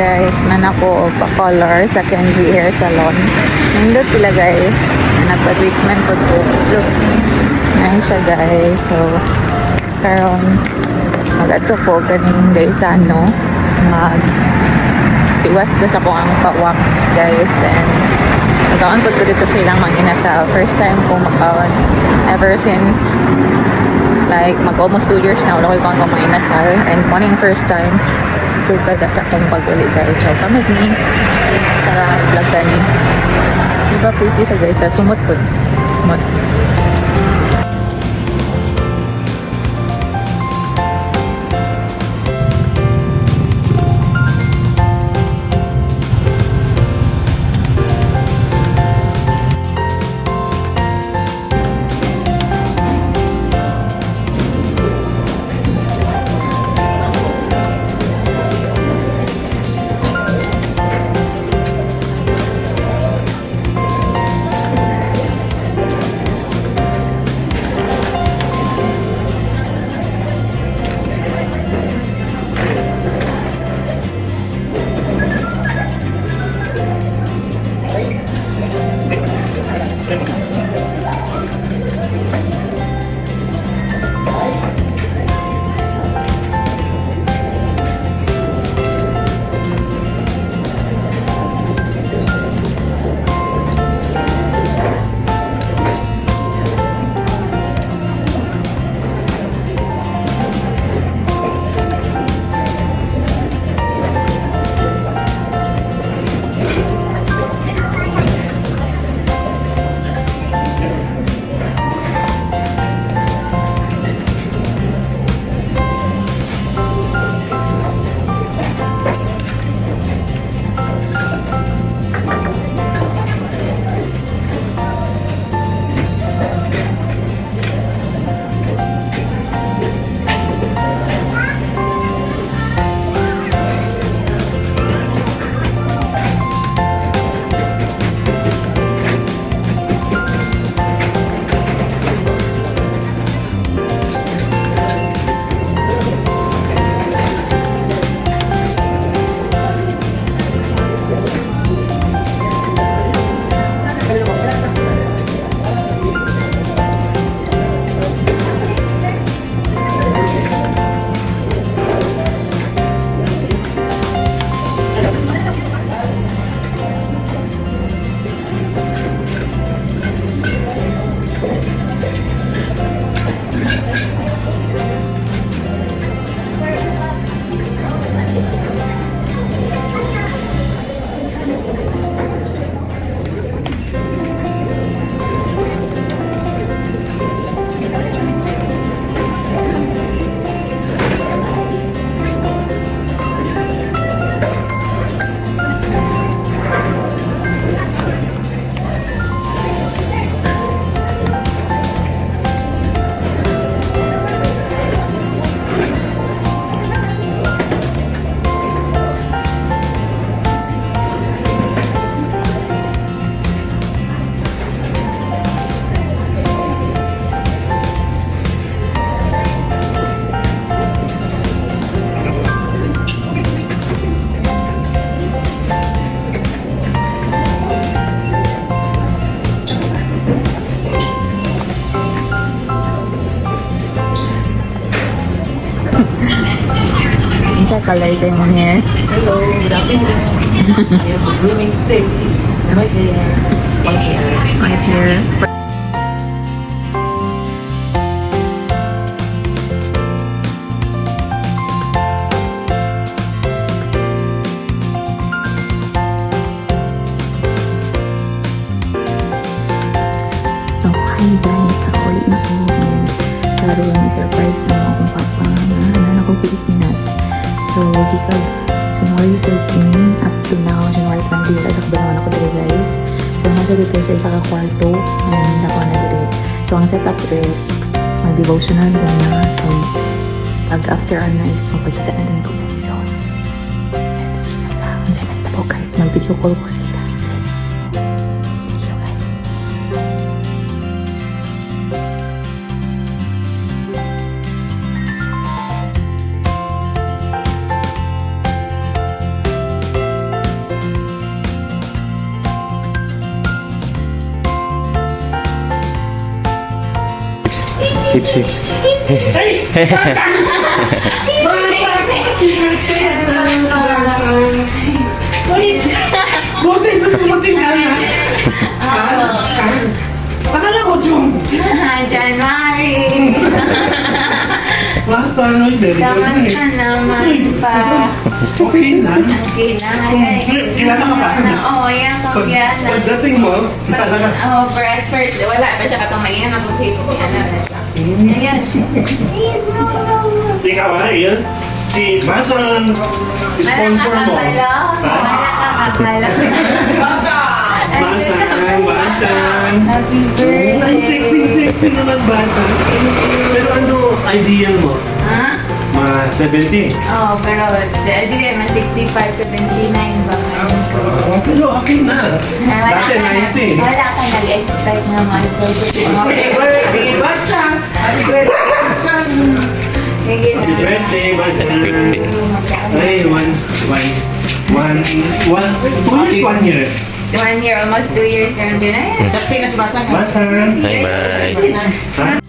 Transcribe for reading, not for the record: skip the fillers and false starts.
guys, man ako pa-color sa Kenji Hair Salon. Nindot sila guys. Nagpa-treatment ko po. Look. Ngayon siya guys. So, karon mag-ato ko kaning guys ano. Iwas ko sa kung ang pa-wax guys. And magkaon po ko dito sa ilang mag-inasal. First time ko magkaon. Ever since like mag-almost 2 years na wala ko ikon kong mag-inasal. And morning first time. So, kada sa akong pag-uli guys. So, kamag ni para vlog ka ni. Diba pretty siya guys. Tapos sumot po. Sumot. Color din mo hair. Hello, good afternoon. I have a grooming stick. Right here. Right here. Right here. So, hi guys. Ako ulit na po. Karoon may surprise na akong papa na nanan ako Pilipinas. So, gikag January 13 up to now, January 20, wala siya kabalangan ako dito guys. So, nasa dito sa isa ka kwarto and ako na dito. So, ang setup is mag-devotional ko na pag after our nights, magpakita na din ko guys. So, let's see. Ang sa po guys, mag-video call ko sila. Hip. Buti ka na. Akala ko, Jung. January. Basta, no, very good. Kamusta naman pa? Okay na. Okay na. Kilala ka pa? Oo, yan ko yan. Pagdating mo, talaga. Oh, for at first, wala pa siya katamay. Yan ang mag-hits niya na siya. Yes. Please, no. Ikaw ha, iyan. Si Masan, sponsor mo. Wala Masan. Happy birthday. Ang sexy naman, Masan. Pero ano, ideal mo? Ha? Mga 70. Oh, pero hindi naman 65, 79 ba? Pero okay na. Dati 90. Wala ka nag-expect na Michael. Happy birthday, Basa! Happy birthday, Basa! Sige Happy na. birthday, Masan. Mag- Ay, 2 years, 1 year. 1 year, almost 2 years ka na din. Taxi na si Basa. Masan. Bye-bye. Ha?